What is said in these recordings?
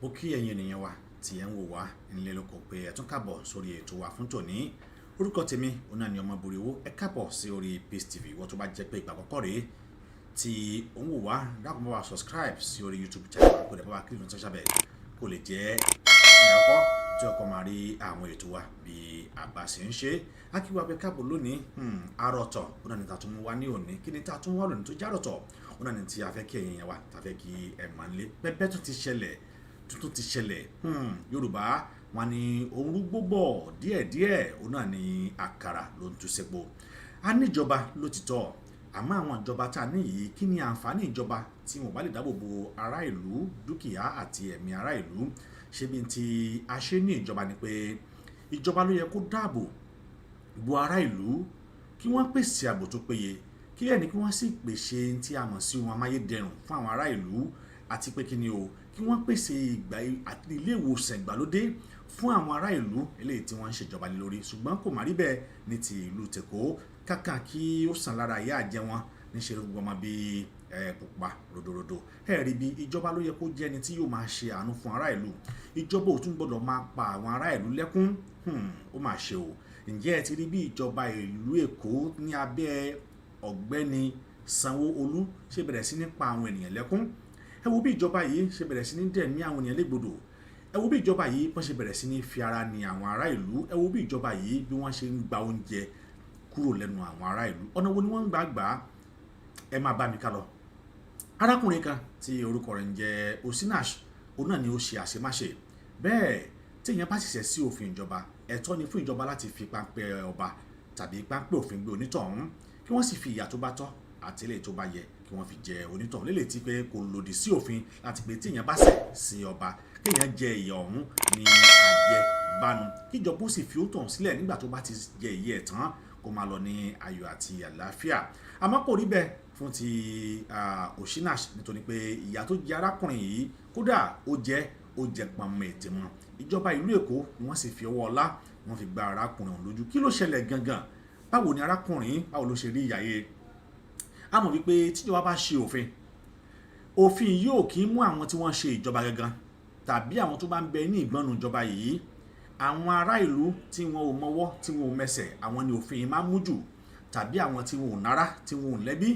Mo kí ẹ̀yin ènìyàn wa tí ẹ ń wò wá nílé lóko pé ẹ tún káàbọ̀ sórí ètò wa fún tòní. Orúkọ tèmi òun náà ni Ọmọbùrìwó. Ẹ káàbọ̀ sí orí Peace TV. Wọ́n tó bá jẹ́ pé ìgbà àkọ́kọ́ rèé tí ó ń wò wá, dákun bá wa subscribe sí orí YouTube channel wa, kó dẹ̀ bá wa click notification bell kó lè jẹ́ ẹ̀kọ́ tí ọkọ máa rí àwọn ètò wa bí àbá ṣe ń ṣe. A kí wa pé káàbọ̀ lónìí, àròtọ̀ òun náà ni ta tún mú wá ní òní. Kí ni ta tún wá lónìí tó járọ̀tọ̀? Òun náà ni tí a fẹ́ kí ẹ̀yin yẹn wa, ta fẹ́ kí ẹ máa lé pẹ́pẹ́ tó ti ṣẹlẹ̀ tuntun ti ṣẹlẹ̀. Yorùbá wọn ni ohun rúgbó bọ̀ díẹ̀díẹ̀ òun náà ni àkàrà ló ń tú sépo. A níjọba lótìtọ́, àmọ́ àwọn ìjọba tá a ní yìí, kí ni àǹfààní ìjọba tí wọn bá lè dáàbò bo ará ìlú, dúkìá àti ẹ̀mí ará ìlú? Ṣé bí ti a ṣe ní ìjọba ni pé ìjọba ló yẹ kó dáàbò bo ará ìlú, kí wọ́n pèsè ààbò tó péye, kí ẹni kí wọ́n sì pèsè tí a mọ̀ sí ohun amáyédẹrùn fún àwọn ará ìlú, àti pé kí ni o, kí wọ́n pèsè ilé ìwòsàn ìgbàlódé fún àwọn ará ìlú eléyìí tí wọ́n ń ṣèjọba lé lórí. Ṣùgbọ́n kò má rí bẹ́ẹ̀ ní ti ìlú tèkó. Kàkà kí ó sàn lára ìyá àjẹ wọn níṣẹ́ gbogbo ọmọ bíi pupa rodorodo. Rí bí ìjọba ló yẹ kó jẹ́ ẹni tí yóò máa ṣe àánú fún ará ìlú. Ìjọba ò tún gbọdọ̀ máa pa àwọn ará ìlú lẹ́kún. Ó máa ṣe o. Ǹjẹ́ ẹ ti rí bí ìjọba ìlú Èkó ní abẹ́ ọ̀gbẹ́ni Sanwó-Olú ṣe bẹ̀rẹ̀ sí ní pa àwọn ènìyàn lẹ́kún? Ẹ wo bí ìjọba yìí ṣe bẹ̀rẹ̀ sí ní dẹ̀mí àwọn ènìyàn légbodò. Ẹ wo bí ìjọba yìí wọ́n ṣe bẹ̀rẹ̀ sí ní fi ara ni àwọn ará ìlú. Ẹ wo bí ìjọba yìí bí wọ́n ṣe ń gba oúnjẹ kúrò lẹ́nu àwọn ará ìlú. Ọ̀nà wo ni wọ́n ń gbà? Ẹ máa bá mi ká lọ. Arákùnrin kan tí orúkọ rẹ̀ ń jẹ́ Osinachi, òun náà ni ó ṣe àṣemáṣe. Bẹ́ẹ̀ tí èèyàn bá ṣiṣẹ́ sí òfin ìjọba, ẹ̀tọ́ ni fún ìjọba láti fi páńpẹ́ ọba tàbí páńpẹ́ òfin gbé onítọ̀hún, kí wọ́n sì fi ìyà tó bá tọ́ àti eléyìí tó bá yẹ kí wọ́n fi jẹ onítọ̀hún. Lélẹ̀ tí pé kò lòdì sí òfin láti pé tí èèyàn bá ṣẹ̀ sí ọba, kí èèyàn jẹ ìyà ọ̀hún ní àjẹbánu, kí ìjọba ó sì fi ó tàn sílẹ̀ nígbà tó bá ti jẹ ìyà ẹ̀ tán, kó máa lọ ní ayọ̀ àti àlàáfíà. Àmọ́ kò rí bẹ́ẹ̀ fún ti Osinachi, nítorí pé ìyà tó jẹ arákùnrin yìí kódà ó jẹ pọnmọ ètè mọ́. Ìjọba ìlú Èkó ni wọ́n sì fi ọwọ́ ọlá wọ́n fi gba arákùnrin ọ̀hún lójú. Kí ló ṣẹlẹ̀ gangan? Báwo ni arákùnrin, báwo ló ṣe rí ìyà yìí? A mọ̀ wípé tíjọba bá ṣe òfin yóò kì í mú àwọn tí wọ́n ṣe ìjọba gangan tàbí àwọn tó bá ń bẹ ní ìgbọ́nu ìjọba yìí. Àwọn ará ìlú tí wọn ò mọwọ́, tí wọn ò mẹsẹ̀, àwọn ni òfin yìí máa ń mú jù, tàbí àwọn tí wọn ò nára, tí wọn ò lẹ́bí,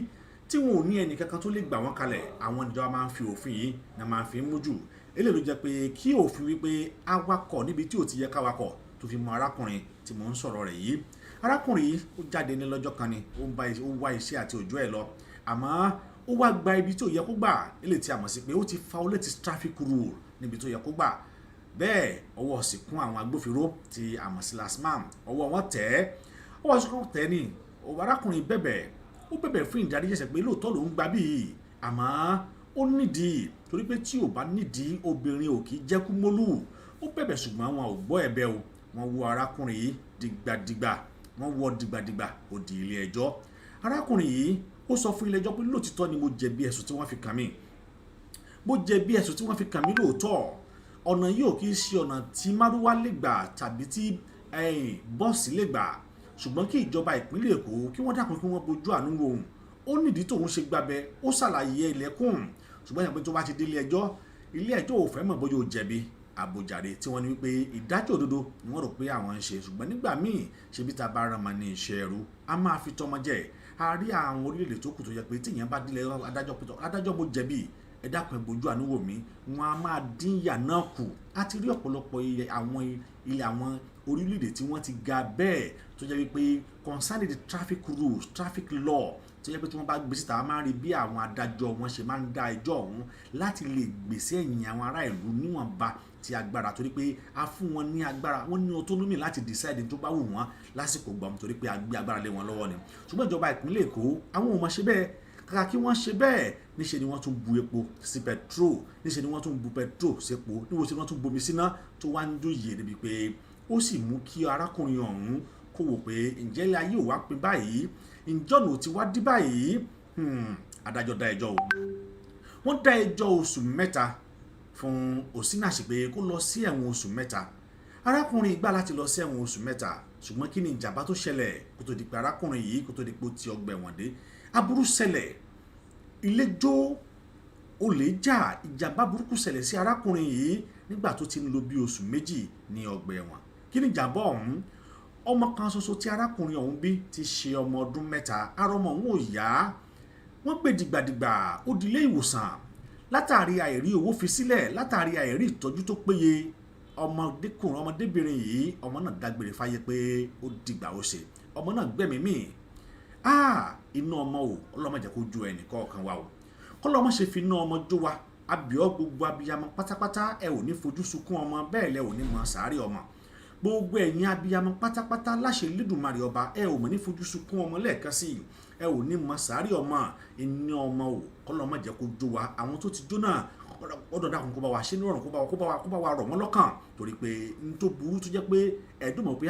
tí wọn ò ní ẹnì kankan tó lè gbà wọ́n kalẹ̀. Àwọn ìjọba máa ń fi òfin yìí náà máa ń fi mú jù. Eléyìí ló jẹ́ pé kí òfin wípé awakọ̀ níbi tí ò ti yẹ káwakọ̀ tó fi mú arákùnrin tí mò ń sọ̀rọ̀ rẹ̀ yìí. Arákùnrin yìí ó jáde ní lọ́jọ́ kan ni, ó wá iṣẹ́ àti òjò ẹ̀ lọ, àmọ́ ó wá gba ibi tí ò yẹ kó gbà. Eléyìí tí a mọ̀ sí pé ó ti violate traffic rule níbi tó yẹ kó gbà. Bẹ́ẹ̀ ọwọ́ sì kún àwọn agbófinró tí a mọ̀ sí lasman, ọwọ́ wọn tẹ̀ ní. Arákùnrin bẹ̀bẹ̀ fún ìdáríjì ẹ̀ṣẹ̀ pé lóòótọ́ lòún gbà bíi, àmọ́ ó nídìí, torí pé tí ò bá nídìí obìnrin ò kì í jẹ́ kú mólú. Ó bẹ̀bẹ̀ ṣùgbọ́n wọn ò gbọ́ ẹ̀bẹ̀ o. Wọ́n wọ́ arákùnrin yìí dìgbàdìgbà, ó di ilé ẹjọ́. Arákùnrin yìí ó sọ fún ilé ẹjọ́ pé lóòtítọ́ ni mo jẹ̀bi ẹ̀sùn tí wọ́n fi kàn mí. Mo jẹ̀bi ẹ̀sùn tí wọ́n fi kàn mí lóòótọ́. Ọ̀nà yìí ò kì í ṣe ọ̀nà tí márúwá lè gbà tàbí tí bọ́ọ̀sì lè gbà. Ṣùgbọ́n kí ìjọba ìpínlẹ̀ Èkó kí wọ́n dákun kí wọ́n bojú àánú wo òun. Ó nídìí tóun ṣe gbàbẹ, ó ṣàlàyé ilẹ̀kùn. Ṣùgbọ́n ìyàpẹ́ tó bá ti dé ilé ẹjọ́ ò fẹ́ mọ̀ bóyá ó jẹ̀bi àbòjàre, tí wọ́n ní wípé ìdájọ́ òdodo ni wọ́n rò pé àwọn ń ṣe. Ṣùgbọ́n nígbà míì ṣe bí ta bá rán ma ní iṣẹ́ ẹrú, a máa fi tọmọ jẹ. A rí àwọn orílẹ̀-èdè tó kù tó yẹ pé tí èèyàn bá dílé adájọ́ mo jẹ̀bi, ẹ dákun ẹ bojú àánú wò mí, wọn a máa dín ìyà náà kù. A ti rí ọ̀pọ̀lọpọ̀ àwọn orílẹ̀-èdè tí wọ́n ti ga bẹ́ẹ̀ tó jẹ́ wípé concerning the traffic rules, traffic law, tó jẹ́ pé tí wọ́n bá gbé síta, a máa rí bí àwọn adájọ́ wọn ṣe máa ń dá ẹjọ́ ọ̀hún láti lè gbèsè ẹ̀yìn àwọn ará ìlú níwọ̀nba ti agbára, torí pé a fún wọn ní agbára, wọ́n ní autonomy láti decide tó bá wù wọ́n lásìkò gbọ̀m, torí pé a gbé agbára lé wọn lọ́wọ́ ni. Ṣùgbọ́n ìjọba ìpínlẹ̀ Èkó àwọn ò mọ̀ ṣe bẹ́ẹ̀. Kàkà kí wọ́n ṣe bẹ́ẹ̀, níṣe ni wọ́n tún bu epo sí petrol, níṣe ni wọ́n tún bu petrol sépo, níṣe ni wọ́n tún bomi síná tó wá ń dún yìí débi pé ó sì mú kí arákùnrin ọ̀hún kó wò pé ǹjẹ́ ilé ayé ò wá pin báyìí, ǹjọ́ ló ti wá dí báyìí. Adájọ́ dá ẹjọ́ o. Wọ́n dá ẹjọ́ oṣù 3 fún Osinachi pé kó lọ sí ẹ̀wọ̀n oṣù 3. Arákùnrin gbà láti lọ sí ẹ̀wọ̀n oṣù 3, ṣùgbọ́n kí ni ìjàmbá tó ṣẹlẹ̀ kó tó di pé arákùnrin yìí kó tó di pé ó ti ọgbà ẹ̀wọ̀n dé? Aburú ṣẹlẹ̀, ilé jó, olè jà ìjàmbá burúkú ṣẹlẹ̀ sí arákùnrin yìí nígbà tó ti ń lò bí oṣù méjì ní ọgbà ẹ̀wọ̀n. Kí ni ìjàmbá ọ̀hún? Ọmọ kan ṣoṣo tí arákùnrin ọ̀hún bí ti ṣe ọmọ ọdún 3, ara ọmọ òun ò yá, wọ́n gbé dìgbàdìgbà ó di ilé ìwòsàn látàrí àìrí owó fi sílẹ̀, látàrí àìrí ìtọ́jú tó péye. Ọmọdébìnrin yìí, ọmọ náà dágbére fáyé pé ó dìgbà ó ṣe, ọmọ náà gbẹ̀mí mì. Iná ọmọ o, ọlọ́mọ jẹ́ kó jó ẹnì kọ̀ọ̀kan wa o, kọ́lọ́mọ ṣe fi iná ọmọ jó wa. Abíọ́ gbogbo abiyamọ pátápátá, ẹ ò ní fojú sunkún ọmọ, bẹ́ẹ̀ lẹ ò ní mọ sàárè ọmọ. Gbogbo ẹ̀yin abiyamọ pátápátá láṣẹ Elédùmarè ọba, ẹ ò mọ̀ ní fojú sunkún ọmọ lẹ́ẹ̀kan sí, ẹ ò ní mọ sàárè ọmọ. Iná ọmọ o, kọ́lọ́mọ jẹ́ kó jó wa. Àwọn tó ti jóná ọ̀dọ̀ dákun kó bá wa ṣe ní ọ̀run, kó bá wa rọ̀ wọ́n lọ́kàn, torí pé n tó burú tó jẹ́ pé ẹ̀dùn mọ̀ pé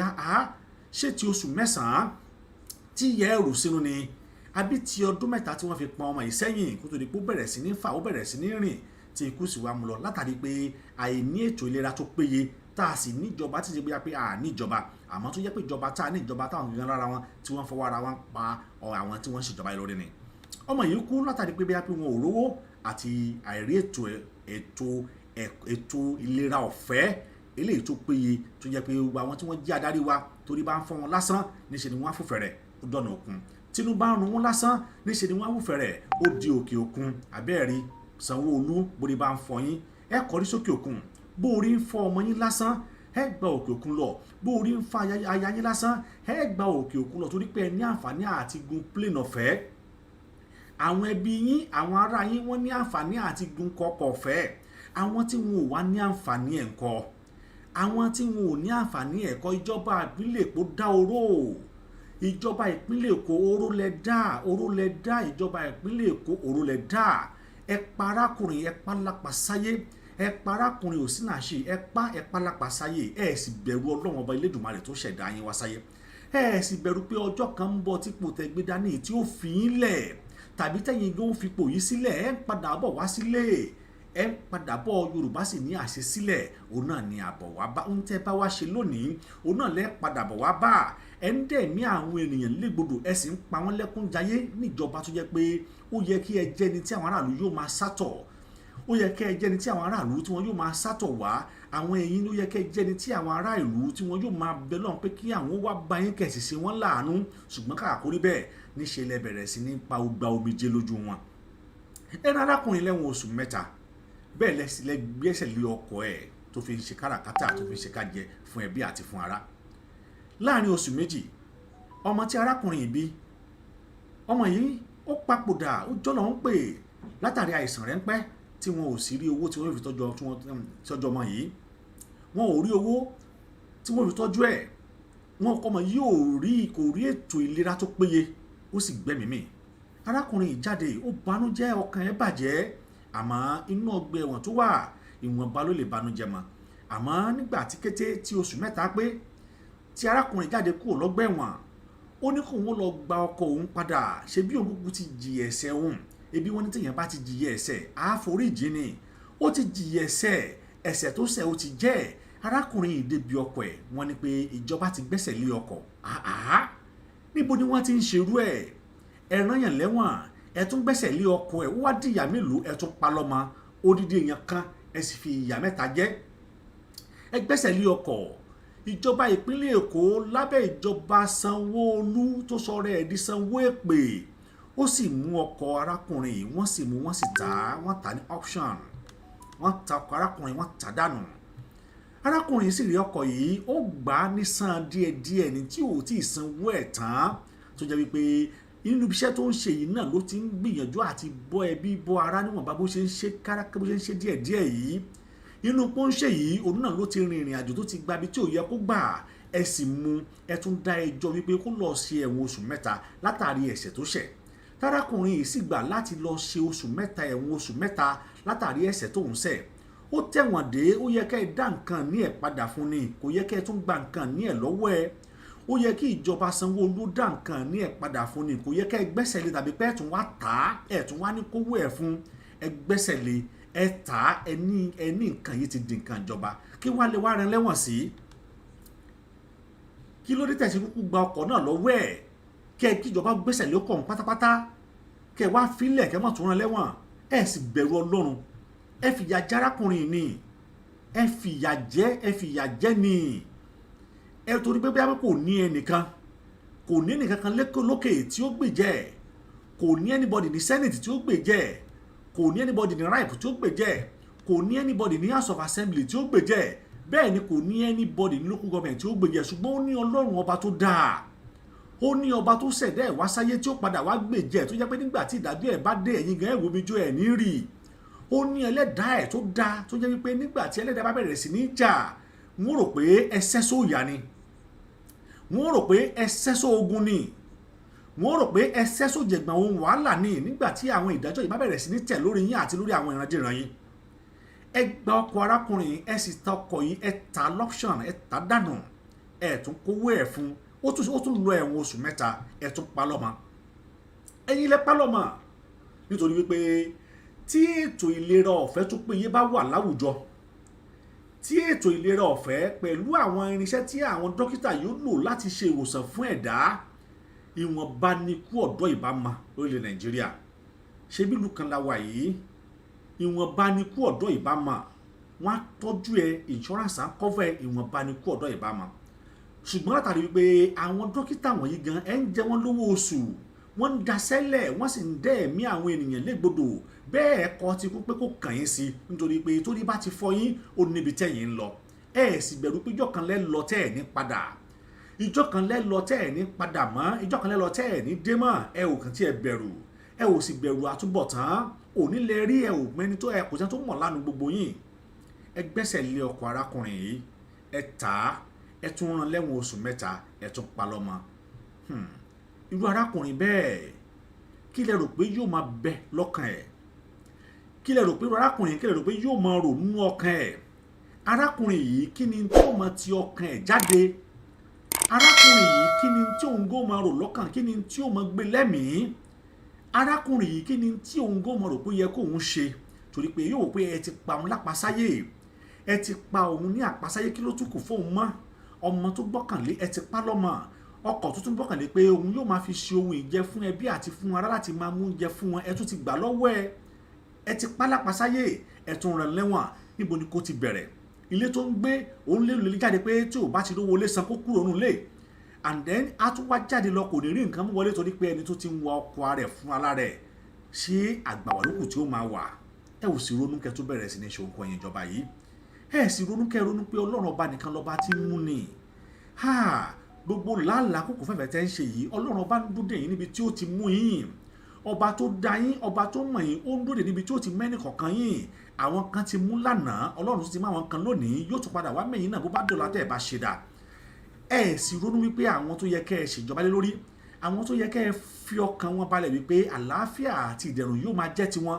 ṣé ti oṣù 9 tí ìyá ẹ̀rù sínú ni, àbí ti ọdún 3 tí wọ́n fi pọn ọmọ yìí sẹ́yìn kó tó di pé ó bẹ̀rẹ̀ sí ní fà, ó bẹ̀rẹ̀ sí ní rìn, tí ikú sì wá mú lọ látàrí pé àìní ètò ìlera tó péye, tá a sì níjọba tí ṣe pé níjọba, àmọ́ tó jẹ́ pé ìjọba tá a ní ìjọba táwọn gangan lára wọn tí wọ́n fọwọ́ ara wọn pa àwọn tí wọ́n ṣèjọba lórí ni. Ọmọ yìí kú látàrí pé bóyá pé wọn ò rówó àti àìrí ètò ìlera ọ̀fẹ́ eléyìí tó péye, tó jẹ́ pé gbogbo àwọn tí wọ́n jí adarí wa torí bá ń fọ́ wọn lásán níṣẹ́ ni wọ́n á fòfẹ̀rẹ̀ ó dọ̀nà òkun, tínú bá ń run wọn lásán níṣẹ́ ni wọ́n á fòfẹ̀rẹ̀ ó di òkè òkun. Àbẹ́ẹ̀rí Sanwó-Olú bórí bá ń fọ yín ẹ kọrí sókè òkun, bó orí ń fọ ọmọ yín lásán ẹ gba òkè òkun lọ, bó orí ń fa aya yín lásán ẹ gba òkè òkun lọ, torí pé ẹ ní àǹfààní àti gun plane ọ̀fẹ́. Àwọn ẹbí yín, àwọn ará yín wọ́n ní àǹfààní àti gun kọkọ̀ ọ̀fẹ́. Àwọn tí wọn ò wá ní àǹfààní ẹ̀kọ́, àwọn tí wọn ò ní àǹfààní ẹ̀kọ́, ìjọba ìpínlẹ̀ Èkó dá oró, ìjọba ìpínlẹ̀ Èkó oró lẹ dá, ìjọba ìpínlẹ̀ Èkó oró lẹ dá. Ẹ pa arákùnrin, ẹ pa lápá Saye, ẹ pa arákùnrin Osinachi, ẹ pa lápá Saye. Ẹ sì bẹ̀rù Ọlọ́run ọba Elédùmarè tó ṣẹ̀dá yín wá sáyé. Ẹ sì bẹ̀rù pé ọjọ́ kan ń bọ̀ tí ipò tẹ́ gbé dání tí ó fi yín lẹ̀, tàbí tẹ́yìn gan fipò yìí sílẹ̀, ẹ ń padà bọ̀ wá sílé, ẹ ń padà bọ̀. Yorùbá sì ní àṣẹ sílẹ̀, òun náà ni àbọ̀ wá bá. Ohun tẹ́ bá wá ṣe lónìí, òun náà lẹ́ padà bọ̀ wá bá. Ẹ ń dẹ̀mí àwọn ènìyàn légbodò, ẹ sì ń pa wọ́n lẹ́kún jayé níjọba tó jẹ́ pé ó yẹ kí ẹ jẹ́ ni tí àwọn aráàlú yóò máa sátọ̀, ó yẹ kí ẹ jẹ́ ni tí àwọn aráàlú tí wọ́n yóò máa sátọ̀ wá. Àwọn ẹ̀yin ló yẹ kí ẹ jẹ́ ni tí àwọn aráàlú tí wọ́n yóò máa bẹ lọ́run pé kí àwọn wá bá yín kẹ̀sì sí wọn láàánú, ṣùgbọ́n kàkà kórí bẹ́ẹ̀ níṣẹ́ lẹ bẹ̀rẹ̀ sí ní pa gba omijé lójú wọn. Ẹnu arákùnrin lẹ́wọ̀n oṣù 3, bẹ́ẹ̀ lẹ gbẹ́sẹ̀ lé ọkọ ẹ̀ tó fi ń ṣe káràkátà, tó fi ń ṣe kájẹ fún ẹbí àti fún ará. Láàrin oṣù 2, ọmọ tí arákùnrin yìí bí, ọmọ yìí ó papòdà, ó jọ́lọ́ ń pè látàrí àìsàn rẹ́ńpẹ́ tí wọn ò sì rí owó tí wọ́n fi tọ́jú ọmọ yìí. Wọn ò rí owó tí wọ́n fi tọ́jú ẹ̀, wọn ọmọ yìí kò rí ètò ìlera tó péye, ó sì gbẹ́mìí mì. Arákùnrin yìí jáde, ó banújẹ́, ọkàn ẹ̀ bàjẹ́, àmọ́ inú ọgbà ẹ̀wọ̀n tó wà ìwọ̀nba ló lè banújẹ́ mọ́. Àmọ́ nígbà tí kété tí oṣù 3 pé tí arákùnrin jáde kúrò lọ́gbà ẹ̀wọ̀n, ó ní kó wọn lọ gba ọkọ òun padà, ṣe bí òun kúkú ti jìyà ẹ̀ṣẹ̀ òun. Ebi wọn ní tèèyàn bá ti jìyà ẹ̀ṣẹ̀ àforíjì ni, ó ti jìyà ẹ̀ṣẹ̀ tó ṣẹ̀ ó ti jẹ́. Arákùnrin yìí débi ọkọ ẹ̀, wọ́n ní pé ìjọba ti gbẹ́sẹ̀ lé ọkọ. Níbo ni wọ́n ti ń ṣerú ẹ̀? Ẹ rán yàn lẹ́wọ̀n, ẹ tún gbẹ́sẹ̀ lé ọkọ ẹ̀, ó wá di ìyà mélòó, ẹ tún pa lọ́mọ, odidi èèyàn kan ẹ sì fi ìyà 3 jẹ. Ẹ gbẹ́sẹ̀ lé ọkọ. Ìjọba ìpínlẹ̀ Èkó lábẹ́ ìjọba Sanwó-Olú tó sọ̀rọ̀ ẹ̀ di Sanwó Èpè, ó sì mú ọkọ arákùnrin yìí, wọ́n sì tà ní auction, wọ́n ta ọkọ arákùnrin, wọ́n tà dànù. Arákùnrin yìí sì rí ọkọ yìí, ó gbà á ní san díẹ̀díẹ̀ ní tí ò tí ì sanwó ẹ̀ tán, tó jẹ́ wípé inú iṣẹ́ tó ń ṣe yìí náà ló ti ń gbìyànjú àti bọ́ ẹbí bọ́ ará níwọ̀nba bó ṣe ń ṣe díẹ̀díẹ̀ yìí. Inú pọ́ńṣẹ́ yìí òun náà ló ti rin ìrìn àjò tó ti gba ibi tí ò yẹ kó gbà. Ẹ sì mú, ẹ tún dá ẹjọ́ wípé kó lọ ṣe ẹ̀wọ̀n oṣù 3 látàrí ẹ̀ṣẹ̀ tó ṣẹ̀. Tárákùnrin yìí sì gbà láti lọ ṣe oṣù 3 ẹ̀wọ̀n oṣù 3 látàrí ẹ̀ṣẹ̀ tó ń ṣẹ̀. Ó tẹ̀wọ̀n dé, ó yẹ kẹ́ ẹ dá nǹkan ní ẹ̀ padà fún ni, kò yẹ kẹ́ ẹ tún gba nǹkan ní ẹ̀ lọ́wọ́ ẹ. Ó yẹ kí ìjọba Sanwó-Olú dá nǹkan ní ẹ̀ padà fún ni, kò yẹ kẹ́ ẹ gbẹ́sẹ̀ lé tàbí pé ẹ̀ tún wá tà á, ẹ̀ tún wá ní kówó ẹ̀ fún. Ẹ gbẹ́sẹ̀ lé, ẹ tà á, ẹ ní nǹkan yìí ti di nǹkan ìjọba, kí wá lè wá rán lẹ́wọ̀n sí. Kí ló dé tẹ̀sí kúkú gba ọkọ̀ náà lọ́wọ́ ẹ̀? Kí ìjọba gbẹ́sẹ̀ lé ọkọ̀ pátápátá, kẹ́ wá fílẹ̀ kẹ́ mọ̀ tún rán lẹ́wọ̀n. ẹ sì bẹ̀rù Ọlọ́run ẹ fìyà jẹ arákùnrin ni ẹ fìyà jẹ ni ẹ torí pé bí kò ní ẹnìkan kan lókè tí ó gbèjẹ́ kò ní anybody ní senate tí ó gbèjẹ́ kò ní anybody ní ripe tí ó gbèjẹ́ kò ní anybody ní house of assembly tí ó gbèjẹ́ bẹ́ẹ̀ ni kò ní anybody ní local government tí ó gbèjẹ́ ṣùgbọ́n ó ní Ọlọ́run ọba tó dáa ó ní ọba tó ṣẹ̀dá ẹ̀ wá sáyé tí ó padà wá gbèjẹ́ tó jẹ́ pé nígbà tí ìdájọ́ ẹ̀ bá dé ẹ̀yin gan ẹ̀wò mi jó ẹ̀ ní rí ó ní ẹlẹ́dàá ẹ̀ tó dáa tó jẹ́ wípé nígbà tí ẹlẹ́dàá bá bẹ̀rẹ̀ sí ní jà wọ́n rò pé ẹsẹ́ sóòyà ni wọ́n rò pé ẹsẹ́ sóògùn ni wọ́n rò pé ẹsẹ́ sójẹ̀gbọ̀n ohun wàhálà ni nígbà tí àwọn ìdájọ́ yìí bá bẹ̀rẹ̀ sí ní tẹ̀ lórí yín àti lórí àwọn ìrandíran yín ẹ gba ọkọ̀ arákùnrin ẹ sì ta ọkọ̀ yìí ẹ ta lọ́pṣọ̀n ẹ ta dànù ẹ tún kówó ẹ̀ fún ó tún lọ ẹ̀wọ̀n oṣù 3 ẹ tún pa lọ́mọ ẹ̀yin lẹ pa lọ́mọ nítorí wípé tí ètò ìlera ọ̀fẹ́ tó péye bá wà láwùjọ tí ètò ìlera ọ̀fẹ́ pẹ̀lú àwọn irinṣẹ́ tí àwọn dókítà yóò lò láti ṣe ìwòsàn fún ẹ̀dá ìwọ̀nba ni ikú ọ̀dọ́ ìbámu lórílẹ̀ Nàìjíríà ṣé bí ìlú kan la wà yìí ìwọ̀nba ni ikú ọ̀dọ́ ìbámu wọ́n á tọ́jú ẹ insurance á cover ìwọ̀nba ni ikú ọ̀dọ́ ìbámu ṣùgbọ́n látàrí wípé àwọn dókítà wọ̀nyí gan ẹ̀ ń jẹ wọ́n lówó oṣù wọ́n ń daṣẹ́lẹ̀ wọ́n sì ń dẹ́ ẹ̀mí àwọn ènìyàn légbodò bẹ́ẹ̀ kọ́ ti kú pé kò kàn yín sí nítorí pé torí bá ti fọ́ yín ó níbi tẹ́yìn ń lọ ẹ sì bẹ̀rù pé ìjọ kan lẹ́ lọ tẹ́ ẹ̀ ní padà ìjọ kan lẹ́ lọ tẹ́ ẹ̀ ní padà mọ́ ìjọ kan lẹ́ lọ tẹ́ ẹ̀ ní dé mọ́ ẹ ò kàn tí ẹ bẹ̀rù ẹ ò sì bẹ̀rù àtúbọ̀tán òní lẹ rí ẹ ò mẹ́ni tó ẹ kò sẹ́ni tó mọ̀ lánàá gbogbo yín ẹ gbẹ́sẹ̀ lé ọkọ̀ arákùnrin yìí ẹ tà á ẹ tún rán lẹ́wọ̀n oṣù 3 ẹ tún pa lọ́mọ irú arákùnrin bẹ́ẹ̀ kí lẹ rò pé yóò máa bẹ lọ́kàn ẹ̀ kí lẹ rò pé arákùnrin kí lẹ rò pé yóò máa rò nínú ọkàn ẹ̀ arákùnrin yìí kí ni tí ó máa ti ọkàn ẹ̀ jáde arákùnrin yìí kí ni tí òun gó máa rò lọ́kàn kí ni tí ó máa gbé lẹ́mìí arákùnrin yìí kí ni tí òun gó máa rò pé yẹ kó òun ṣe torí pé yóò pé ẹ ti pa òun lápasáyé ẹ ti pa òun ní àpasáyé kí ló tún kù fóun mọ́ ọmọ tó gbọ́kànlé ẹ ti pa lọ́mọ ọkọ̀ tuntun gbọ́kànlé pé òun yóò máa fi ṣe ohun ìjẹ fún ẹbí àti fún ará láti máa mú oúnjẹ fún wọn ẹ tún ti gbà lọ́wọ́ ẹ ti pa lápasáyé ẹ tún rán lẹ́wọ̀n níbo ni kò ti bẹ̀rẹ̀ ilé tó ń gbé òun lè jáde pé tí ò bá ti rówó lé san kó kúrò nù lé and then a tún wá jáde lọ kò ní rí nǹkan mú wọlé torí pé ẹni tó ti ń wa ọkọ̀ rẹ̀ fún ara rẹ̀ ṣé àgbàwà lókù tí ó máa wà ẹ ò sì ronú kẹ́ tó bẹ̀rẹ̀ sí ní ṣe nǹkan ẹ̀yìn ìjọba yìí ẹ sì ronú pé Ọlọ́run ọba nìkan lọ́ba tí ń mú ni gbogbo làálàá kókò fẹ́fẹ́ tẹ́ ń ṣe yìí Ọlọ́run ọba ń dúdé yín níbi tí ó ti mú yín ọba tó dá yín ọba tó mọ̀ yín ó ń dúdé níbi tí ó ti mẹ́ni kọ̀ọ̀kan yín àwọn kan ti mú lánàá Ọlọ́run tó ti mú àwọn kan lónìí yóò tún padà wá mẹ́yìn náà bó bá dọ̀la tẹ́ ẹ bá ṣe dà ẹ sì ronú wípé àwọn tó yẹ kẹ́ ẹ ṣèjọba lé lórí àwọn tó yẹ kẹ́ ẹ fi ọkàn wọn balẹ̀ wípé àlàáfíà àti ìdẹ̀rùn yóò máa jẹ́ tiwọn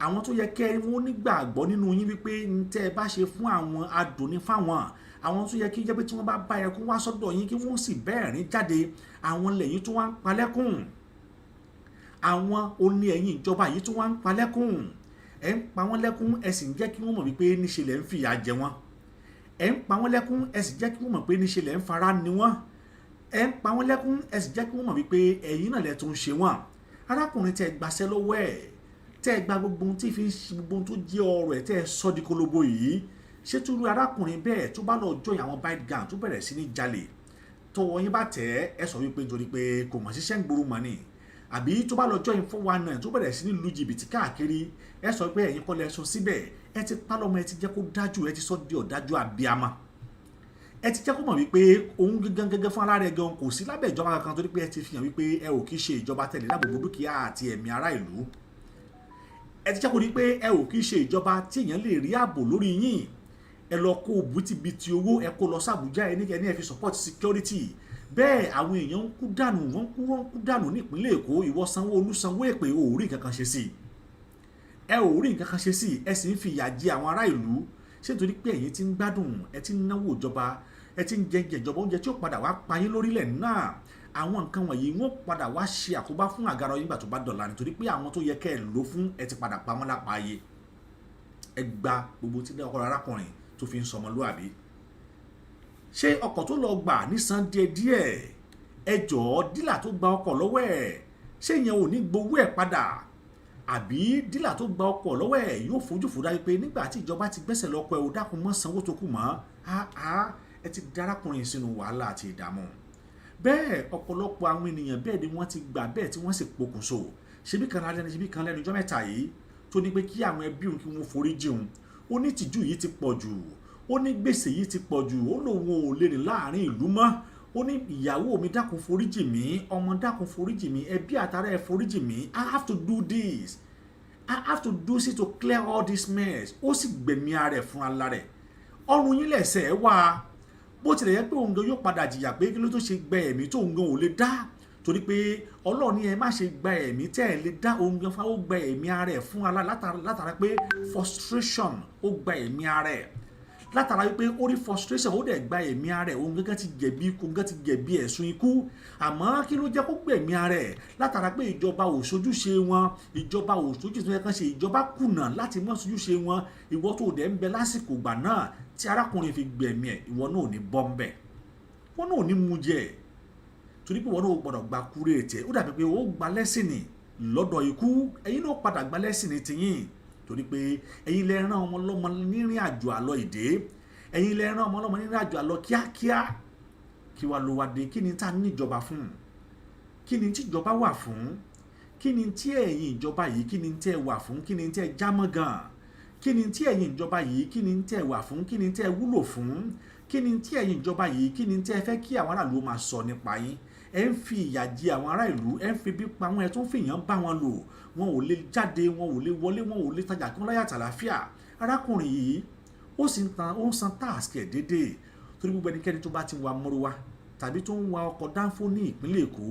àwọn tó yẹ kẹ́ ẹ wọ́n nígbàgbọ́ nínú yín wípé tẹ́ ẹ bá ṣe fún àwọn adùnní fáwọn àwọn tó yẹ kí jẹ́ pé tí wọ́n bá bá ẹkún wá sọ́dọ̀ yín kí wọ́n sì bẹ́ẹ̀rín jáde àwọn lẹ́yìn tó wá ń palẹ́kùn àwọn oní ẹ̀yìn ìjọba yìí tó wá ń palẹ́kùn ẹ̀ ń pa wọ́n lẹ́kún ẹ̀ sì ń jẹ́ kí wọ́n mọ̀ wípé níṣe lẹ̀ ń fìyà jẹ wọ́n ẹ̀ ń pa wọ́n lẹ́kún ẹ̀ sì jẹ́ kí wọ́n mọ̀ pé níṣe lẹ̀ ń fara ni wọ́n ẹ̀ ń pa wọ́n lẹ́kún ẹ̀ sì jẹ́ kí wọ́n mọ̀ wípé ẹ̀yin náà lẹ̀ tó ń ṣe wọ́n arákùnrin tẹ́ gbaṣẹ́ lọ́wọ́ ẹ̀ tẹ́ gba gbogbo ohun tí fi ń ṣe gbogbo ohun tó jẹ́ ọrọ̀ ẹ̀ tẹ́ sọ́ di kólóbó yìí ṣé túrú arákùnrin bẹ́ẹ̀ tó bá lọ join àwọn bite gang tó bẹ̀rẹ̀ sí ní jalè tọwọ́ yín bá tẹ̀ ẹ sọ wípé nítorí pé kò mọ̀ ṣiṣẹ́ ń gbòòrò mọ́ ni àbí tó bá lọ join 419 tó bẹ̀rẹ̀ sí ní lu jìbìtì káàkiri ẹ sọ pé ẹ̀yin kọ́ lẹ sọ síbẹ̀ ẹ ti pa lọ́mọ ẹ ti jẹ́ kó dájú ẹ ti sọ di ọ̀dájú abiyamọ ẹ ti jẹ́ kó mọ̀ wípé òun gẹ́gẹ́ fún ara rẹ̀ gan kò sí lábẹ́ ìjọba kankan torí pé ẹ ti fi hàn wípé ẹ ò kí ṣe ìjọba tẹ̀lé lágbègbè dúkìá àti ẹ̀mí ará ìlú ẹ ti jẹ́ kó rí pé ẹ ò kí ṣe ìjọba tí èèyàn lè rí ààbò lórí yín ẹ lọ kó bìtìbìtì owó ẹ kó lọ sàbújá ẹ ní ẹ fi support security bẹ́ẹ̀ àwọn èèyàn ń kú dànù wọ́n kú dànù ní ìpínlẹ̀ Èkó ìwọ Sanwó-Olú sanwó èpè ò rí nǹkan kan ṣe sí ẹ ò rí nǹkan kan ṣe sí ẹ sì ń fi ìyà jẹ àwọn ará ìlú ṣé nítorí pé ẹ̀yin ti ń gbádùn ẹ ti ń náwó ìjọba ẹ ti ń jẹjẹ ìjọba oúnjẹ tí ó padà wá pa yín lórílẹ̀ náà àwọn nǹkan wọ̀nyí wọ́n padà wá ṣe àkóbá fún àgàrà yín gbà tó bá dọ̀la nítorí pé àwọn tó yẹ kẹ́ ẹ lò fún ẹ ti padà pa wọ́n lápá ayé ẹ gba gbogbo tí ọkọ arákùnrin tó fi ń sọmọlúàbí ṣé ọkọ̀ tó lọ gbà nísan díẹ̀díẹ̀ ẹ jọ̀ọ́ dílà tó gba ọkọ̀ lọ́wọ́ ẹ̀ ṣé ìyẹn ò ní gbowó ẹ̀ padà àbí dílà tó gba ọkọ̀ lọ́wọ́ ẹ̀ yóò fojú fò dájú pé nígbà tí ìjọba ti gbẹ́sẹ̀ lọ́kọ̀ ẹ̀ ò dákun mọ́ sanwó tó kù mọ́ ẹ ti dárákùnrin sínú wàhálà àti ìdààmú. Bẹ́ẹ̀ ọ̀pọ̀lọpọ̀ àwọn ènìyàn bẹ́ẹ̀ ni wọ́n ti gbà bẹ́ẹ̀ tí wọ́n sì pokùnso ṣebí kan lẹ́nu ọjọ́ mẹ́ta yìí tó ní pé kí àwọn ẹbí òun kí wọ́n forí jìun ó ní tìjú yìí ti pọ̀ jù ó ní gbèsè yìí ti pọ̀ jù ó lóun ò lè rìn láàrin ìlú mọ́ ó ní ìyàwó mi dákun foríjì mí ọmọ dákun foríjì mí ẹbí àtàrà ẹ foríjì mí I have to do this to clear all this mess. Ó sì gbẹ̀mí ara ẹ̀ fún ara rẹ̀ ọrùn yín lẹ̀sẹ̀ ẹ̀ wá bó tilẹ̀ yẹ pé òun gan yóò padà jìyà pé kí ló tó ṣe gbẹ ẹ̀mí tó òun gan ò lè dá torí pé Ọlọ́run ní ẹ má ṣe gba ẹ̀mí tẹ́ ẹ lè dá òun gan fáwọn gba ẹ̀mí ara ẹ̀ fún ara látara pé frustration ó gba ẹ̀mí ara ẹ̀ látara wípé ó rí frustration ó dẹ̀ gba ẹ̀mí ara ẹ̀ òun gángan ti jẹ̀bi ẹ̀sùn ikú àmọ́ kí ló jẹ́ kó gbẹ̀mí ara ẹ̀ látara pé ìjọba ò sojúṣe wọn ìjọba ò sojúṣe tó yẹ kán ṣe ìjọba kùnà láti mọ́ sojúṣe wọn ìwọ tó dẹ̀ ń bẹ lásìkò ìgbà náà tí arákùnrin fi gbẹ̀mí ẹ̀ ìwọ náà ò ní bọ́ ń bẹ̀ wọ́n náà ò ní mú jẹ torí pé wọ́n náà gbọ́dọ̀ gba kúrè tẹ̀ ó dàbí pé ó gba lẹ́sìnì lọ́dọ̀ ikú ẹ̀yin náà padà gba lẹ́sìnì tiyín torí pé ẹ̀yin lẹ rán ọmọ ọlọ́mọ nírìn àjò àlọ ìdè ẹ̀yin lẹ rán ọmọ ọlọ́mọ nírìn àjò àlọ kíákíá kí wàá lọ wá dé kí ni tá a ní ìjọba fún kí ni tí ìjọba wà fún kí ni tí ẹ̀yin ìjọba yìí kí ni tí ẹ wà fún kí ni tí ẹ jámọ́ gan kí ni tí ẹ̀yin ìjọba yìí kí ni tí ẹ wà fún kí ni tí ẹ wúlò fún kí ni tí ẹ̀yin ìjọba yìí kí ni tí ẹ fẹ́ kí àwọn aráàlú máa sọ nípa yín ẹ ń fi ìyà jẹ àwọn ará ìlú ẹ ń fi bí pa wọn ẹ tún fi ìyàn bá wọn lò wọn ò lè jáde wọn ò lè wọlé wọn ò lè tajà kí wọn láyà tàlàáfíà arákùnrin yìí ó ń san táàsì ẹ̀ déédéé torí gbogbo ẹnikẹ́ni tó bá ti wa mọ́rúwá tàbí tó ń wa ọkọ̀ dánfó ní ìpínlẹ̀ Èkó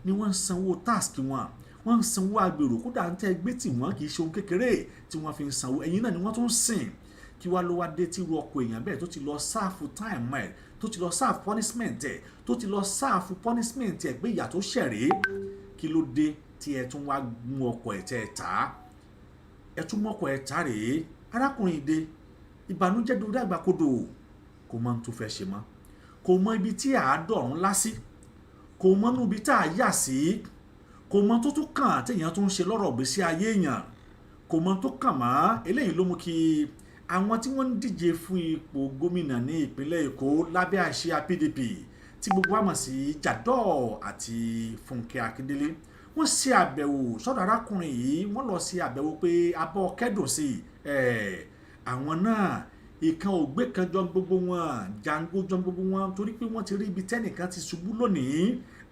ni wọ́n ń sanwó táàsì wọn wọ́n ń sanwó agbèrò kódà ń tẹ́ gbé tì wọ́n kì í ṣe ohun kékeré tí wọ́n fi ń sanwó ẹ̀yìn náà ni wọ́n tún ń sìn kí wá ló wá dé tí irú ọkọ̀ èèyàn bẹ́ẹ̀ tó ti lọ sáàfù táìmù ẹ̀ tó ti lọ sáàfù punishment ẹ̀ tó ti lọ sáàfù punishment ẹ̀ pé ìyà tó ṣẹ̀rẹ̀ kí ló dé tí ẹ tún wá mú ọkọ̀ ẹ̀ tẹ́ ẹ tà á ẹ tún mọ́kọ̀ ẹ̀ tà rèé arákùnrin ìdè ìbànújẹ́ dorí àgbàkodò kò mọ tó fẹ́ ṣe mọ́ kò mọ ibi tí àádọ́rùn lásì kò mọ inú ibi tá a yà sí kò mọ tó tún kàn téèyàn tún ń ṣe lọ́rọ̀ gbèsè ayé èèyàn kò mọ tó kàn mọ́ eléyìí ló mú kí àwọn tí wọ́n ń díje fún ipò gómìnà ní ìpínlẹ̀ Èkó lábẹ́ àsíá PDP tí gbogbo wa mọ̀ sí Jàdọ́ àti Fúnkẹ́ Akíndélé wọ́n ṣe àbẹ̀wò sọ́dọ̀ arákùnrin yìí wọ́n lọ ṣe àbẹ̀wò pé abọ́ kẹ́dùn sí àwọn náà ìkan ògbé kan jọ gbogbo wọn jàǹgó jọ gbogbo wọn torí pé wọ́n ti rí ibi tẹ́nìkan ti ṣubú lónìí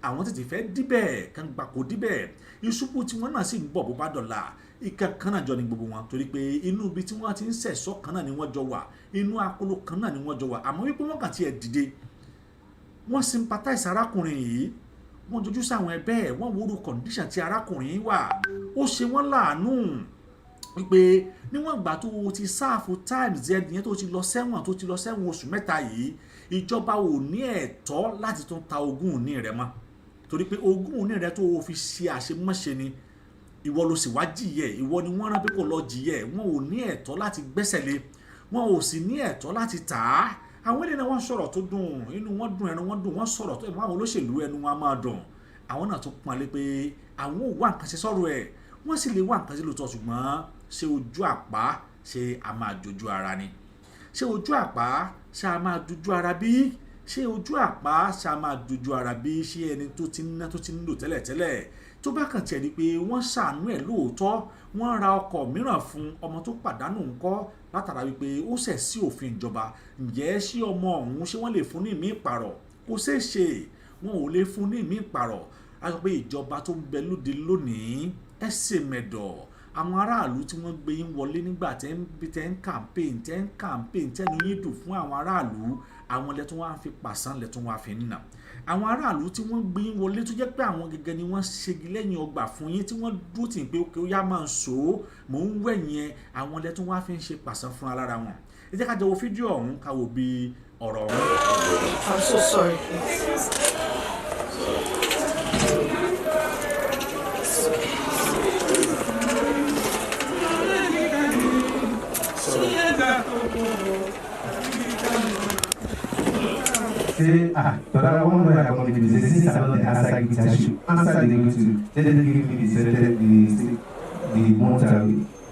àwọn tètè fẹ́ díbẹ̀ kan gbà kó díbẹ̀ ìṣubú tí wọ́n náà sì ń bọ̀ bó bá dọ̀la ìkan kan náà jọ ní gbogbo wọn torí pé inú ibi tí wọ́n ti ń ṣẹ̀ṣọ́ kan náà ni wọ́n jọ wà inú akóló kan náà ni wọ́n jọ wà àmọ́ wípé wọ́n kàn tiẹ̀ dìde wọ́n sympathize arákùnrin yìí wọ́n dojú sáwọn ẹbẹ́ ẹ̀ wọ́n wo orú condition tí arákùnrin yìí wà ó ṣe wọ́n láàánú wípé níwọ̀n ìgbà tó ti sáàfù times ẹ̀dìyẹn tó ti lọ sẹ́wọ̀n oṣù mẹ́ta yìí ìjọba ò ní ẹ̀tọ́ láti tún ta ogún ìní rẹ̀ mọ́ torí pé ogún ìní rẹ̀ tó fi ṣe àṣemáṣe ni ìwọ ló sì wá jìyẹ ìwọ ni wọ́n rán pé kò lọ jìyẹ wọn ò ní ẹ̀tọ́ láti gbẹ́sẹ̀ lé wọn ò sì ní ẹ̀tọ́ láti tà á àwọn eléyìí náà wọ́n sọ̀rọ̀ tó dùn inú wọn dùn ẹnu wọn dùn wọ́n sọ̀rọ̀ tó ẹ̀mọ́ àwọn olóṣèlú ẹnu wọn máa dùn àwọn náà tó pọn lé pé àwọn ò wá nǹkan ṣe sọ̀rọ̀ ẹ̀ wọ́n sì lè wá nǹkan ṣe lóòótọ́ ṣùgbọ́n ṣé ojú àpá ṣé a máa jojú ara ni ṣé ojú àpá ṣé a máa dojú ara bí ṣé ojú àpá ṣé a máa dojú ara bí ṣé ẹni tó ti ń ná tó ti ń lò tẹ́lẹ̀tẹ́lẹ̀ tó bá kàn tiẹ̀ di pé wọ́n ṣàánú ẹ̀ lóòótọ́ wọ́n ra ọkọ̀ mìíràn fún ọmọ tó pàdánù ńkọ́ látara wípé ó ṣẹ̀ sí òfin ìjọba ǹjẹ́ ṣé ọmọ ọ̀hún ṣé wọ́n lè fún ní ìmí ìpàrọ̀ kò ṣeé ṣe wọn ò lè fún ní ìmí ìpàrọ̀ a sọ pé ìjọba tó ń bẹ lóde lónìí ẹ ṣe mẹ̀dọ̀ àwọn aráàlú tí wọ́n gbé yín wọlé nígbà tẹ́ ń campaign tẹ́nu yín dùn fún àwọn aráàlú àwọn lẹ́tún wá fi pàṣán lẹ́tún wá fi ń nà àwọn aráàlú tí wọ́n gbé yín wọlé tó jẹ́ pé àwọn gẹ́gẹ́ ni wọ́n ṣegi lẹ́yìn ọgbà fún yín tí wọ́n dúró tì pé ó yá máa ń so mò ń wẹ̀yìn ẹ àwọn lẹ́tún wá fi ń ṣe pàṣán fún alára wọn ẹ jẹ́ ká jọ wo fídíò ọ̀hún ká wo bí ọ̀rọ̀ ọ̀hún. I'm so sorry. Say, but I won't know I'm going to do this. Since I don't answer it, I should answer the go to. Let them give me the the month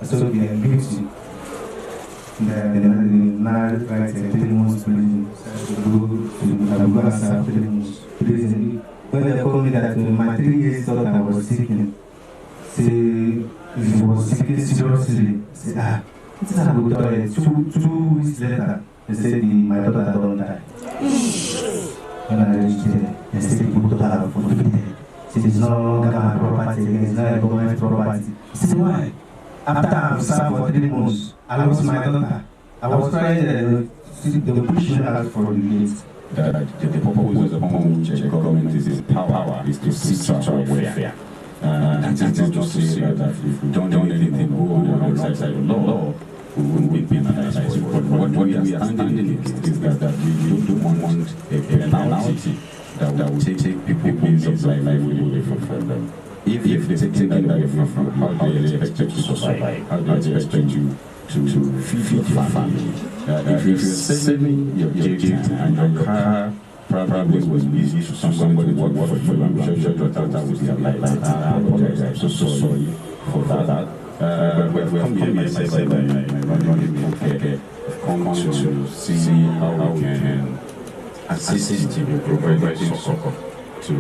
so they are guilty. They now write 3 months prison. I go and serve 3 months prison. When they told me that my 3 years thought I was sick, say if I was sick seriously, say this is how I go to 2 weeks later. They said my daughter don't die. When I reached there, they said my daughter have forfeited. It's no longer my property, it's not a government property. I said, why? After I've served for 3 months, I lost my daughter. I was trying to push me out for the gate. The purpose upon which the government is in power is to seek social welfare. And it's not just to say that if we don't do anything go alongside the law, we won't be penalized. But what we are standing against is that we don't want a penalty that will take people means of life away from them. If they take that away from you, how do they expect you to survive? How do they expect you to feed your family? If you're saving your children and your car probably was easy to somebody work for you, I'm sure your daughter was alive. I apologize. I'm so sorry for that. But we have come here myself and my running okay. Come to see how we can assist you in providing support to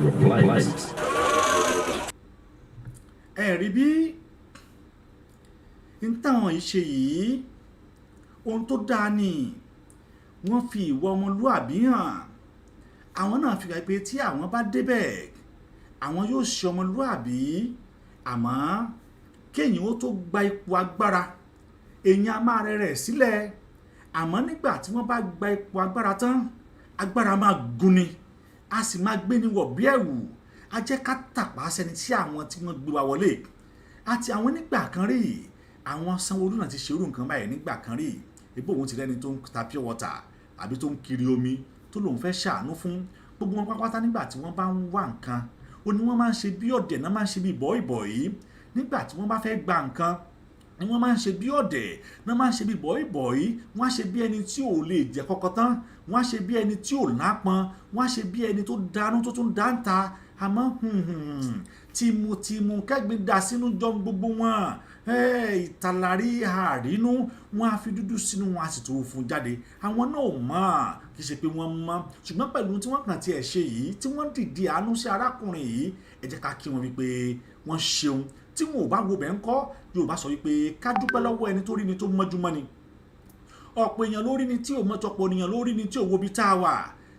your plight. Ẹ̀rí bí n táwọn ìṣe yìí ohun tó dáa ni wọ́n fi ìwà ọmọlúàbí hàn. Àwọn náà fi pé tí àwọn bá débẹ̀ àwọn yóò ṣe ọmọlúàbí, àmọ́ kéèyàn ó tó gba ipò agbára èèyàn á máa rẹ̀ sílẹ̀. Àmọ́ nígbà tí wọ́n bá gba ipò agbára tán, agbára máa gúnni, a sì máa gbé ni wọ̀ bí ẹ̀wù. A jẹ́ ká tàpá sẹ́ni tí àwọn tí wọ́n gbé wa wọlé. Àti àwọn nígbà kan rí àwọn Sanwó-Olú náà ti ṣerú nǹkan báyìí nígbà kan rí. Ipò òun ti rẹ́ni tó ń ta pure water àbí tó ń kiri omi tó lòun fẹ́ ṣàánú fún gbogbo wọn pápátá. Nígbà tí wọ́n bá ń wá nǹkan ó ní wọ́n máa ń ṣe bí ọ̀dẹ̀ náà máa ń ṣe bí bọ̀ìbọ̀ì. Nígbà tí wọ́n bá fẹ́ gba nǹkan ni wọ́n máa ń ṣe bí ọ̀dẹ̀ náà máa ń ṣe bí bọ̀ìbọ̀ì. Wọ́n á ṣe bí ẹni tí ò lè jẹ kọ́kọ́ tán, wọ́n á ṣe bí ẹni tí ò lápọn, wọ́n á ṣe bí ẹni tó dánú tó tún dáńta. Àmọ́ tìmùtìmù kẹ́gbin dà sínú jọ gbogbo wọn. Ìtàlárí àrínú wọn á fi dúdú sínú wọn á sì tó fún jáde. Àwọn náà mọ̀ kì í ṣe pé wọ́n mọ̀, ṣùgbọ́n pẹ̀lú tí wọ́n kàn tiẹ̀ ṣe yìí tí wọ́n dìde àánú sí arákùnrin yìí, ẹ jẹ́ ká kí wọn wípé wọ́n ṣeun. Tí wọn ò bá wo bẹ́ẹ̀ ń kọ́, Yorùbá sọ wípé ká dúpẹ́ lọ́wọ́ ẹni tó rí ni tó mọ́júmọ́ ni. Ọ̀pọ̀ èèyàn lórí ni tí ò mọ́tọ́pọ̀ èèyàn lórí ni tí ò wo bí tá a wà.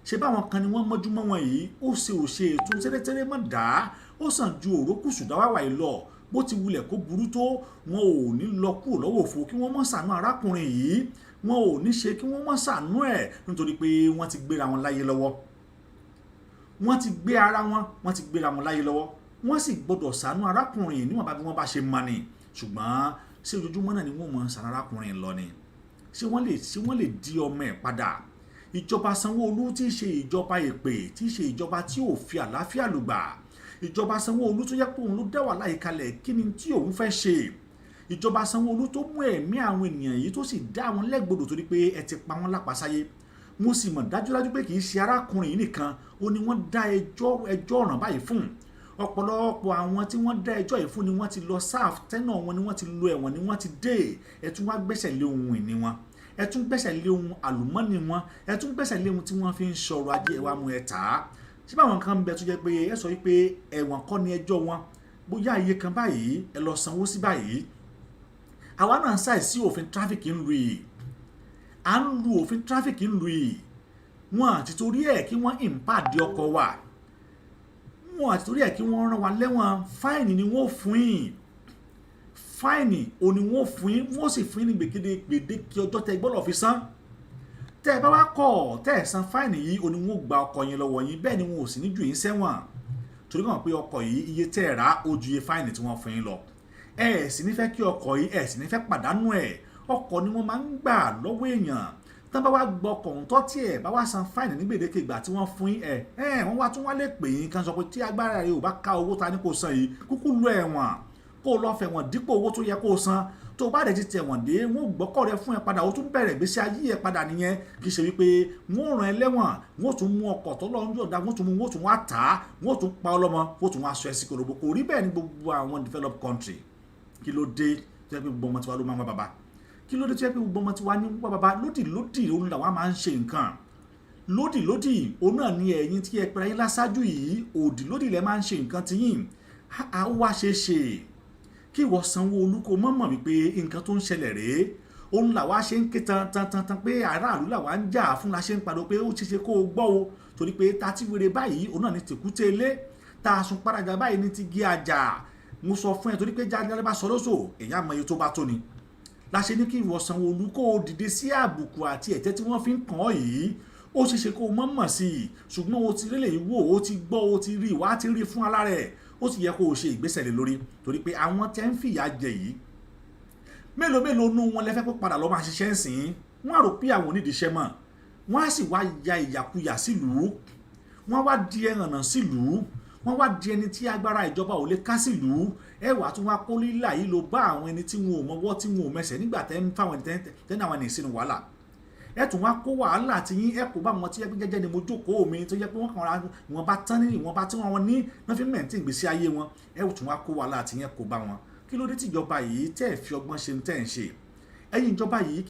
Ṣé báwọn kan ni wọ́n mọ́júmọ́ wọn yìí ó ṣe ètò tẹ́lẹ̀tẹ́lẹ̀ mọ́ dá ó sàn ju òrókùsù dáwàwà yìí lọ. Bó ti wulẹ̀ kó burú tó, wọn ò ní lọ kúrò lọ́wọ́ òfo kí wọ́n mọ̀ ṣàánú arákùnrin yìí. Wọn ò ní ṣe kí wọ́n mọ̀ ṣàánú ẹ̀ nítorí pé wọ́n ti gbéra wọn láyé lọ́wọ́. Wọ́n ti gbé ara wọ́n ti gbéra wọn láyé lọ́wọ́. Wọ́n sì gbọ́dọ̀ ṣàánú arákùnrin yìí níwọ̀nba bí wọ́n bá ṣe mọ̀ ni. Ṣùgbọ́n ṣé ojoojúmọ́ náà ni wọ́n mọ̀ ṣàánú arákùnrin lọ ni? Ṣé wọ́n lè di ọmọ ẹ̀ padà? Ìjọba Sanwó-Olú tí í ṣe ìjọba èpè, tí í ṣe ìjọba tí ò fi àlàáfíà lùgbà. Ìjọba Sanwó-Olú tó yẹ pé òun ló dá wàhálà yìí kalẹ̀, kí ni tí òun fẹ́ ṣe? Ìjọba Sanwó-Olú tó mú ẹ̀mí àwọn ènìyàn yìí tó sì dá wọn lẹ́gbọ̀dọ̀ torí pé ẹ ti pa wọ́n lápasáyé. Mo sì mọ̀ dájúdájú pé kì í ṣe arákùnrin yìí nìkan ó ní wọ́n dá ẹjọ́ ọ̀ràn báyìí fún. Ọ̀pọ̀lọpọ̀ àwọn tí wọ́n dá ẹjọ́ yìí fún ni wọ́n ti lọ sáf tẹ́nà wọn, ni wọ́n ti lo ẹ̀wọ̀n, ni wọ́n ti dé. Ẹ tún wá gbẹ́sẹ̀ lé ohun ìní wọn, ẹ tún gbẹ́sẹ̀ lé ohun àlùmọ́nì wọn, ẹ tún gbẹ́sẹ̀ lé ohun tí wọ́n fi ń sọ̀rọ̀ ajé ẹwà mú ẹ tà á. Ṣé báwọn kan ń bẹ tó jẹ́ pé ẹ sọ wípé ẹ̀wọ̀n kọ́ ni ẹjọ́ wọn, bóyá iye kan báyìí ẹ lọ sanwó sí báyìí. Àwa náà ń ṣàìsí òfin tráfíkì ń lu yìí, à ń lu òfin tráfíkì ń lu yìí. Wọn àti torí ẹ̀ kí wọ́n ìmpáàdé ọkọ̀ wa, wọn àti torí ẹ̀ kí wọ́n rán wa lẹ́wọ̀n. Fáìnì ni wọ́n fún yín, fáìnì òní wọ́n fún yín, wọ́n sì fún yín ní gbèdéke ọjọ́ tẹ́ gbọ́dọ̀ fi san. Tẹ́ ẹ bá wá kọ̀ tẹ́ ẹ san fáìnì yìí, òní wọ́n gba ọkọ̀ yín lọ́wọ́ yín, bẹ́ẹ̀ ni wọn ò sì ní jù yín sẹ́wọ̀n. Torí wọn pé ọkọ̀ yìí iye tẹ́ ẹ rà ó ju iye fáìnì tí wọ́n fún yín lọ. Ẹ sì ní fẹ́ kí ọkọ̀ yìí, ẹ sì ní fẹ́ pàdánù ẹ̀. Ọkọ̀ ni wọ́n máa ń gbà lọ́wọ́ èèyàn. Tán bá wá gbọ́ ọkọ̀ ńtọ́ tí ẹ bá wá san fáìnì ní gbèdéke ìgbà tí wọ́n fún yín, wọ́n wá tún wá lè pè yín kan sọ pé tí agbára rẹ ò bá ká owó ta ní kò san yìí, kúkú lọ ẹ̀wọ̀n kó lọ fẹ̀wọ̀n dípò owó tó yẹ kó san. tó bá dẹ̀ ti tẹ̀wọ̀n dé wọ́n gbọ́kọ̀ rẹ fún ẹ padà ó tún bẹ̀rẹ̀ ìgbésí ayé ẹ padà nìyẹn kì í ṣe wípé wọ́n ràn ẹ́ lẹ́wọ̀n wọ́n tún mú ọkọ̀ tó lọ́n yọ̀ọ̀dá wọ́n tún wá tà á wọ́n tún pa ọlọ́mọ wọ́n tún wá sọ ẹ sí kòlóbó kò rí bẹ́ẹ̀ ní gbogbo àwọn developed country kí ló dé tó yẹ pé gbogbo ọmọ tiwa ló máa ń wá bàbá kí ló dé tó yẹ pé gbogbo ọmọ tiwa ní wá bàbá lódì òun làwọn máa ń ṣe nǹkan lódì òun náà ní ẹ̀yin tí ẹ pẹ́ra yín láṣáájú yìí òdì lẹ máa ń ṣe nǹkan tiyín á wá ṣe kí ìwọ Sanwó-Olú kó mọ̀ wípé nǹkan tó ń ṣẹlẹ̀ rèé òun làwa ṣe ń ké tan pé aráàlú làwa ń jà fún la ṣe ń pariwo pé ó ṣeéṣe kó o gbọ́ o torí pé ta ti wèrè báyìí òun náà ní tèkúté ilé ta sùn paraga báyìí ní ti gé àjà mo sọ fún ẹ torí pé jáde bá sọ lóṣò èyí àmọ́ iye tó bá tó ni la ṣe ní kí ìwọ Sanwó-Olú kó o dìde sí àbùkù àti ẹ̀tẹ́ tí wọ́n fi ń kàn ọ́ yìí ó ṣeéṣe kó o mọ̀ sí i ṣùgbọ́n o ti rélẹ̀ wò ó ti gbọ́ o ti rí wàá ti rí fún alára ẹ̀ ó sì yẹ kó o ṣe ìgbésẹ̀ lé lórí torí pé àwọn tẹ́ ń fìyà jẹ yìí mélòó nú wọn lẹ́fẹ́ kó padà lọ́ máa ṣiṣẹ́ ń sìn wọ́n á rò pé àwọn onídìí iṣẹ́ mọ̀ wọ́n á sì wá ya ìyàkuyà sílùú wọ́n wá di ẹ̀rànà sílùú wọ́n wá di ẹni tí agbára ìjọba ò lè ká sílùú ẹwà tún wá kó lílà yìí ló bá àwọn ẹni tí wọn ò mọwọ́ tí wọn ò mẹsẹ̀ nígbà tẹ́ ń fáwọn tẹ́ ní àwọn ẹni sínú wàhálà ẹ tún wá kó wàhálà tí yín ẹ kó bá wọn tí ẹ pé jẹ́jẹ́ ni mo jókòó mi tó yẹ pé wọ́n kàn ra wọn bá tán ní ìwọ̀n bá tí wọ́n ní wọ́n fi mẹ́ǹtì ìgbésí ayé wọn ẹ tún wá kó wàhálà tí yín kó bá wọn kí ló dé tí ìjọba yìí tẹ́ ẹ̀ fi ọgbọ́n ṣe tẹ́ ẹ̀ ń ṣe ẹ̀yin ìjọba yìí